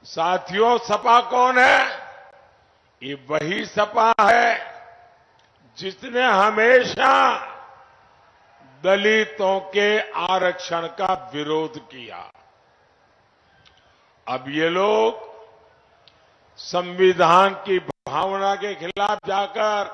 साथियों, सपा कौन है? ये वही सपा है जिसने हमेशा दलितों के आरक्षण का विरोध किया। अब ये लोग संविधान की भावना के खिलाफ जाकर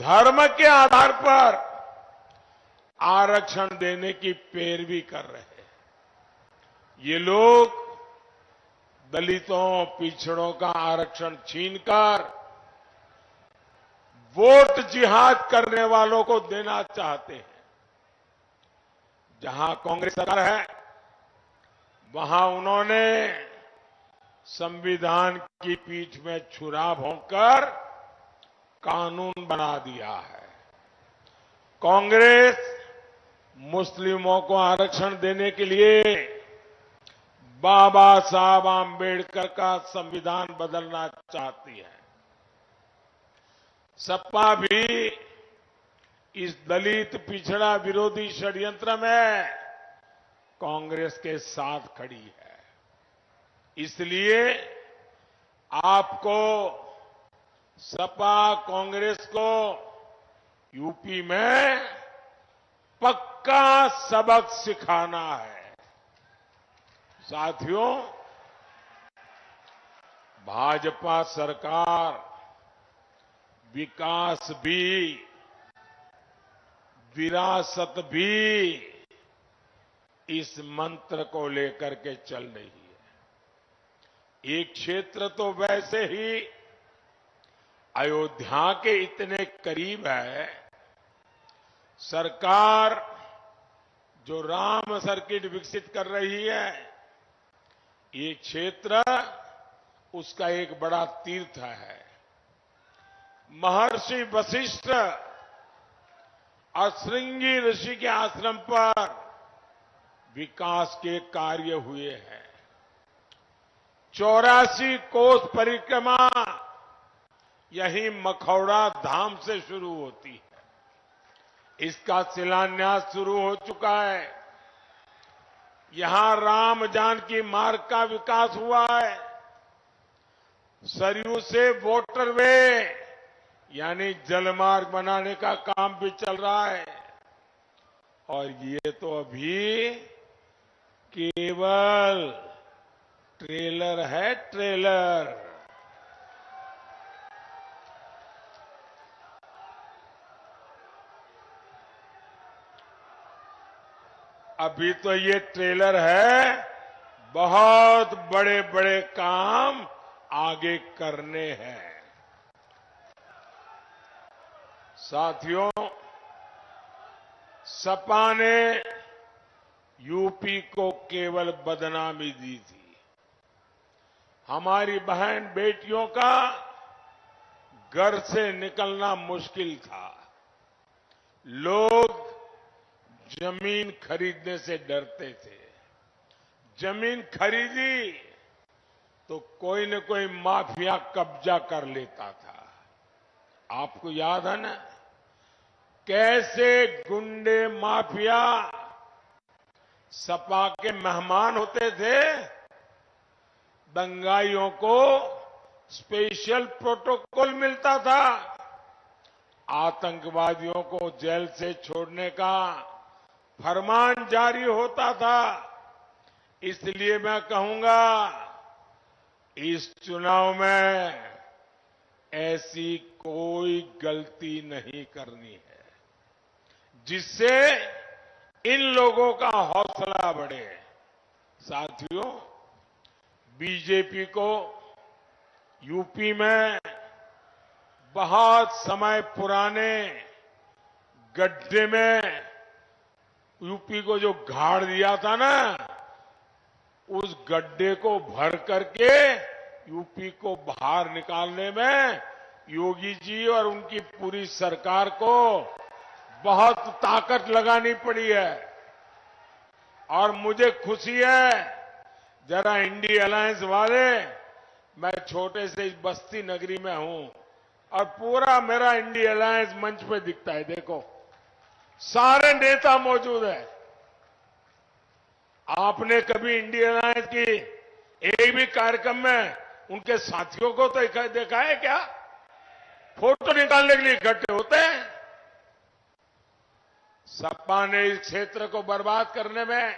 धर्म के आधार पर आरक्षण देने की पैरवी कर रहे हैं। ये लोग दलितों, पिछड़ों का आरक्षण छीनकर वोट जिहाद करने वालों को देना चाहते हैं। जहां कांग्रेस सरकार है, वहां उन्होंने संविधान की पीठ में छुरा भोंककर कानून बना दिया है। कांग्रेस मुस्लिमों को आरक्षण देने के लिए बाबा साहब आंबेडकर का संविधान बदलना चाहती है। सपा भी इस दलित पिछड़ा विरोधी षड्यंत्र में कांग्रेस के साथ खड़ी है। इसलिए आपको सपा कांग्रेस को यूपी में पक्का सबक सिखाना है। साथियों, भाजपा सरकार विकास भी, विरासत भी इस मंत्र को लेकर के चल रही है। एक क्षेत्र तो वैसे ही अयोध्या के इतने करीब है, सरकार जो राम सर्किट विकसित कर रही है, ये क्षेत्र उसका एक बड़ा तीर्थ है। महर्षि वशिष्ठ और श्रृंगी ऋषि के आश्रम पर विकास के कार्य हुए हैं। 84 कोस परिक्रमा यही मखौड़ा धाम से शुरू होती है। इसका शिलान्यास शुरू हो चुका है। यहां राम जानकी मार्ग का विकास हुआ है। सरयू से वाटरवे यानी जलमार्ग बनाने का काम भी चल रहा है। और ये तो अभी केवल ट्रेलर है, ट्रेलर। अभी तो ये ट्रेलर है, बहुत बड़े बड़े काम आगे करने हैं। साथियों, सपा ने यूपी को केवल बदनामी दी थी। हमारी बहन बेटियों का घर से निकलना मुश्किल था। लोग जमीन खरीदने से डरते थे। जमीन खरीदी तो कोई न कोई माफिया कब्जा कर लेता था। आपको याद है ना, कैसे गुंडे माफिया सपा के मेहमान होते थे। दंगाइयों को स्पेशल प्रोटोकॉल मिलता था। आतंकवादियों को जेल से छोड़ने का फरमान जारी होता था। इसलिए मैं कहूंगा, इस चुनाव में ऐसी कोई गलती नहीं करनी है जिससे इन लोगों का हौसला बढ़े। साथियों, बीजेपी को यूपी में बहुत समय पुराने गड्ढे में यूपी को जो गाड़ दिया था ना, उस गड्ढे को भर करके यूपी को बाहर निकालने में योगी जी और उनकी पूरी सरकार को बहुत ताकत लगानी पड़ी है। और मुझे खुशी है, जरा इंडिया अलायंस वाले, मैं छोटे से इस बस्ती नगरी में हूं और पूरा मेरा इंडिया अलायंस मंच पे दिखता है। देखो, सारे नेता मौजूद हैं। आपने कभी इंडिया अलायंस की एक भी कार्यक्रम में उनके साथियों को तो देखा है क्या? फोटो निकालने के लिए इकट्ठे होते हैं। सपा ने इस क्षेत्र को बर्बाद करने में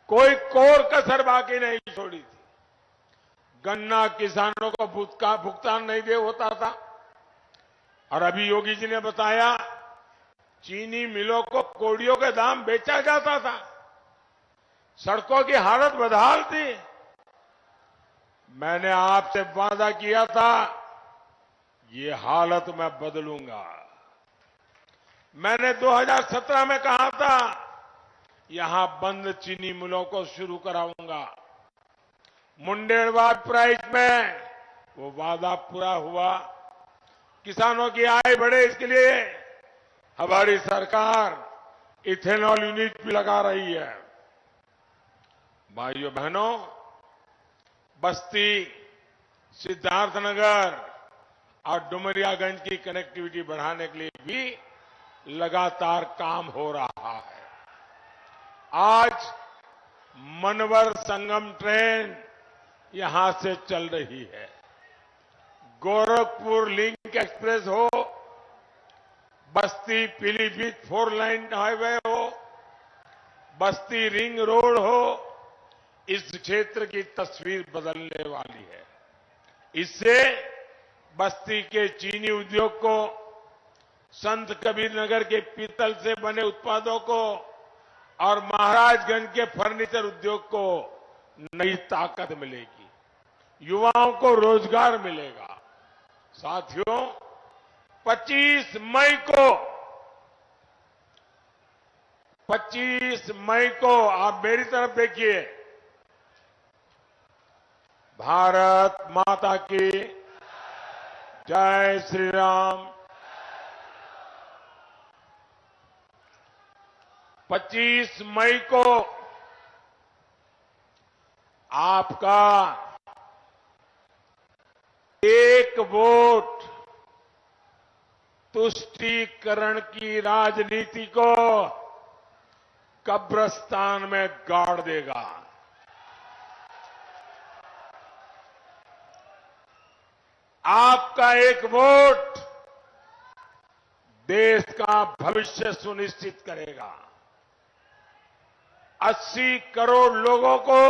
कोई कोर कसर बाकी नहीं छोड़ी थी। गन्ना किसानों को भुगतान नहीं दे होता था, और अभी योगी जी ने बताया चीनी मिलों को कोड़ियों के दाम बेचा जाता था, सड़कों की हालत बदहाल थी। मैंने आपसे वादा किया था ये हालत मैं बदलूंगा। मैंने 2017 में कहा था यहां बंद चीनी मिलों को शुरू कराऊंगा। मुंडेरबाग प्राइस में वो वादा पूरा हुआ। किसानों की आय बढ़े इसके लिए हमारी सरकार इथेनॉल यूनिट भी लगा रही है। भाइयों बहनों, बस्ती, सिद्धार्थनगर और डुमरियागंज की कनेक्टिविटी बढ़ाने के लिए भी लगातार काम हो रहा है। आज मनवर संगम ट्रेन यहां से चल रही है। गोरखपुर लिंक एक्सप्रेस हो, बस्ती पीलीभीत 4 लाइन हाईवे हो, बस्ती रिंग रोड हो, इस क्षेत्र की तस्वीर बदलने वाली है। इससे बस्ती के चीनी उद्योग को, संत कबीर नगर के पीतल से बने उत्पादों को और महाराजगंज के फर्नीचर उद्योग को नई ताकत मिलेगी, युवाओं को रोजगार मिलेगा। साथियों, 25 मई को आप मेरी तरफ देखिए। भारत माता की जय श्री राम। 25 मई को आपका एक वोट तुष्टीकरण की राजनीति को कब्रिस्तान में गाड़ देगा। आपका एक वोट देश का भविष्य सुनिश्चित करेगा। 80 करोड़ लोगों को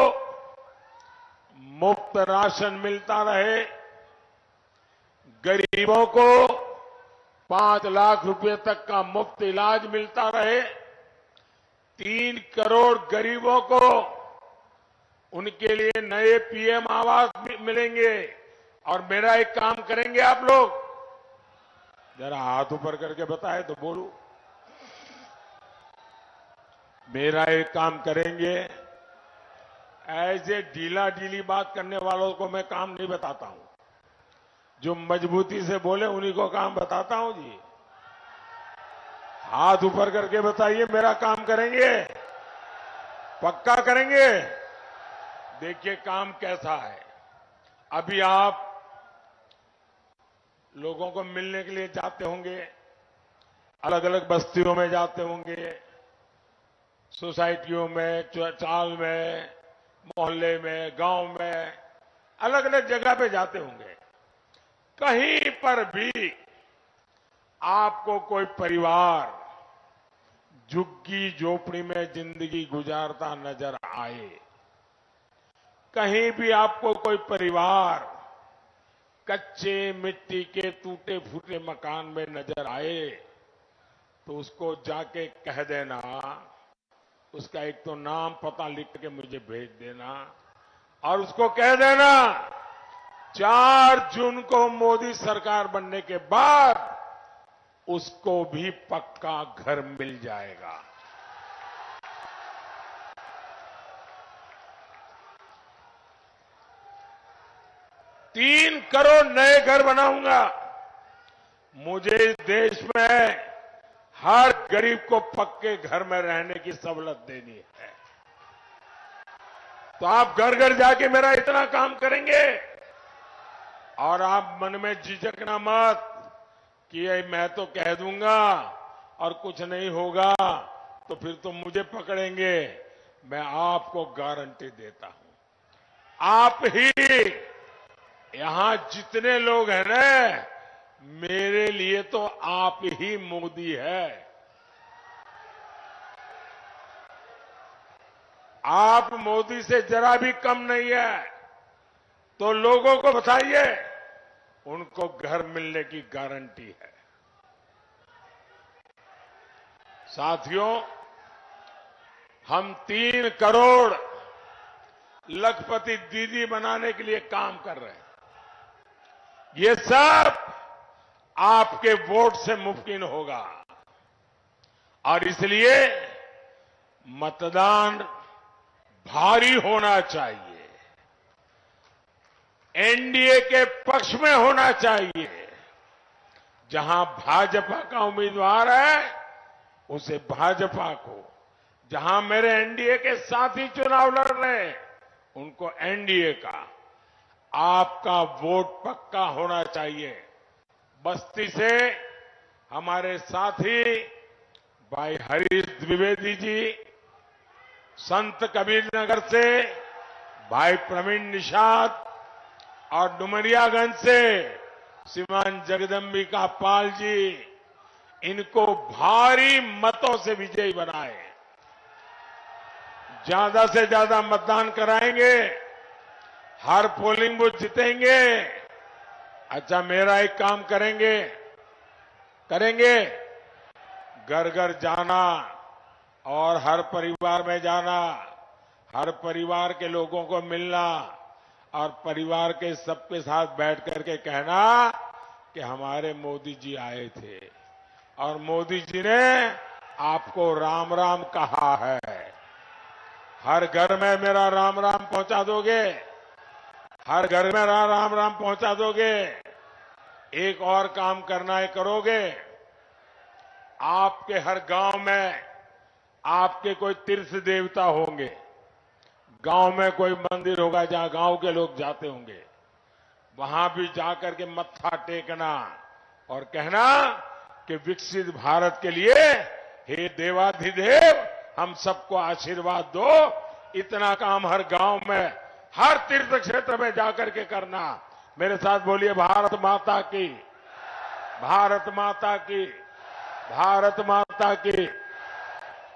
मुफ्त राशन मिलता रहे, गरीबों को 5 लाख रुपए तक का मुफ्त इलाज मिलता रहे, 3 करोड़ गरीबों को उनके लिए नए पीएम आवास मिलेंगे। और मेरा एक काम करेंगे आप लोग, जरा हाथ ऊपर करके बताए तो बोलूं। मेरा एक काम करेंगे, ऐसे ढीला ढीली बात करने वालों को मैं काम नहीं बताता हूं, जो मजबूती से बोले उन्हीं को काम बताता हूं जी। हाथ ऊपर करके बताइए, मेरा काम करेंगे, पक्का करेंगे। देखिए काम कैसा है। अभी आप लोगों को मिलने के लिए जाते होंगे, अलग अलग बस्तियों में जाते होंगे, सोसाइटियों में, चाल में, मोहल्ले में, गांव में, अलग अलग जगह पे जाते होंगे। कहीं पर भी आपको कोई परिवार झुग्गी झोपड़ी में जिंदगी गुजारता नजर आए, कहीं भी आपको कोई परिवार कच्चे मिट्टी के टूटे फूटे मकान में नजर आए, तो उसको जाके कह देना, उसका एक तो नाम पता लिख के मुझे भेज देना, और उसको कह देना 4 जून को मोदी सरकार बनने के बाद उसको भी पक्का घर मिल जाएगा। तीन करोड़ नए घर बनाऊंगा। मुझे इस देश में हर गरीब को पक्के घर में रहने की सहूलत देनी है। तो आप घर घर जाके मेरा इतना काम करेंगे, और आप मन में झिझकना मत कि ये मैं तो कह दूंगा और कुछ नहीं होगा तो फिर तो मुझे पकड़ेंगे। मैं आपको गारंटी देता हूं, आप ही, यहां जितने लोग हैं ना, मेरे लिए तो आप ही मोदी है। आप मोदी से जरा भी कम नहीं है। तो लोगों को बताइए, उनको घर मिलने की गारंटी है। साथियों, हम 3 करोड़ लखपति दीदी बनाने के लिए काम कर रहे हैं। ये सब आपके वोट से मुमकिन होगा और इसलिए मतदान भारी होना चाहिए, एनडीए के पक्ष में होना चाहिए। जहां भाजपा का उम्मीदवार है उसे भाजपा को, जहां मेरे एनडीए के साथी चुनाव लड़ रहे हैं उनको एनडीए का। आपका वोट पक्का होना चाहिए। बस्ती से हमारे साथी भाई हरीश द्विवेदी जी, संत कबीरनगर से भाई प्रवीण निषाद और डुमरियागंज से श्रीमान जगदम्बिका पाल जी, इनको भारी मतों से विजयी बनाए। ज्यादा से ज्यादा मतदान कराएंगे, हर पोलिंग बूथ जीतेंगे। अच्छा, मेरा एक काम करेंगे, घर घर जाना और हर परिवार में जाना, हर परिवार के लोगों को मिलना और परिवार के सबके साथ बैठ करके कहना कि हमारे मोदी जी आए थे और मोदी जी ने आपको राम राम कहा है। हर घर में मेरा राम राम पहुंचा दोगे? हर घर में मेरा राम राम पहुंचा दोगे? एक और काम करना है, करोगे? आपके हर गांव में आपके कोई तीर्थ देवता होंगे, गांव में कोई मंदिर होगा जहां गांव के लोग जाते होंगे, वहां भी जाकर के मत्था टेकना और कहना कि विकसित भारत के लिए हे देवाधिदेव हम सबको आशीर्वाद दो। इतना काम हर गांव में, हर तीर्थ क्षेत्र में जाकर के करना। मेरे साथ बोलिए, भारत माता की, भारत माता की, भारत माता की।